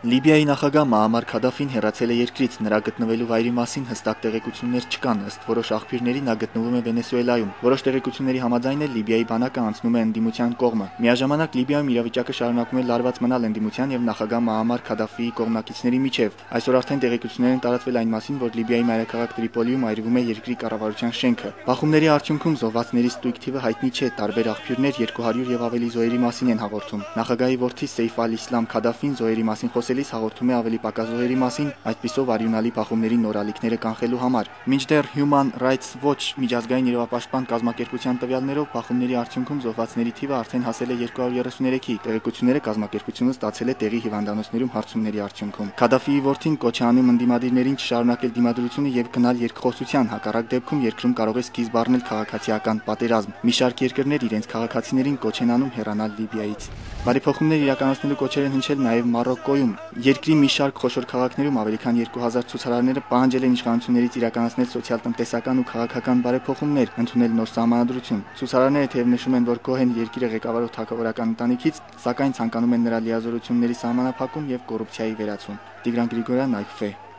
Լիբիայի նախագահ Մոամար Քադաֆին հեռացել է երկրից, նրա գտնվելու վայրի մասին հստակ տեղեկություններ չկան, ըստ որոշ աղբյուրների նա գտնվում է Վենեսուելայում։ Որոշ տեղեկությունների համաձայն Լիբիայի բանակը անցնում է ընդդիմության կողմը։ Միաժամանակ Լիբիայում իրավիճակը շարունակում է լարված մնալ ընդդիմության եւ նախագահ Մոամար Քադաֆիի կողմնակիցների միջև։ Այսօր արդեն տեղեկություններ են տարածվել այն մասին, որ Լիբիայի մայրաքաղաք Տրիպոլիում այրվում է երկրի կառավարության շենքը։ Բախումների արդյունքում զոհվածների ստույգ թիվը հայտնի չէ, տարբեր աղբյուրներ 200 եւ ավելի զոհերի մասին են հաղորդում։ Նախագահի որդի Սեյֆ ալ-Իսլամ Քադաֆին զոհերի մասին խոսելիս հաղորդում է ավելի պակաս զոհերի մասին, այսպիսով արյունալի բախումների նոր ալիքները կանխելու համար։ Մինչդեռ Human Rights Watch միջազգային իրավապաշտպան կազմակերպության տվյալներով բախումների արդյունքում զոհվածների թիվը արդեն հասել է 233-ի։ Տեղեկությունները կազմակերպությունը ստացել է տեղի հիվանդանոցներում հարցումների արդյունքում։ Քադաֆիի որդին կոչ է անում ընդդիմադիրներին չշարունակել դիմադրությունը եւ գնալ երկխոսության, հակառակ դեպքում երկրում կարող է սկիզբ առնել քաղաքացիական պատերազմ։ Մի շարք երկրներ իրենց քաղաքացիներին կոչ են անում հեռանալ Լիբիայից։ Բարեփոխումներ իրականացնելու կոչեր են հնչել նաև Մարոկկոյում։ Երկրի մի շարք խոշոր քաղաքներում ավելի քան 2000 ցուցարարները պահանջել են իշխանություններից իրականացնել սոցիալ-տնտեսական ու քաղաքական բարեփոխումներ, ընդունել նոր սահմանադրություն։ Ցուցարարները թեև նշում են, որ Քոհեն երկիրը ղեկավարող թագավորական ընտանիքից, սակայն ցանկանում են նրա լիազորությունների սահմանափակում եւ կոռուպցիայի վերացում։ Տիգրան Գրիգորյան, Այփ։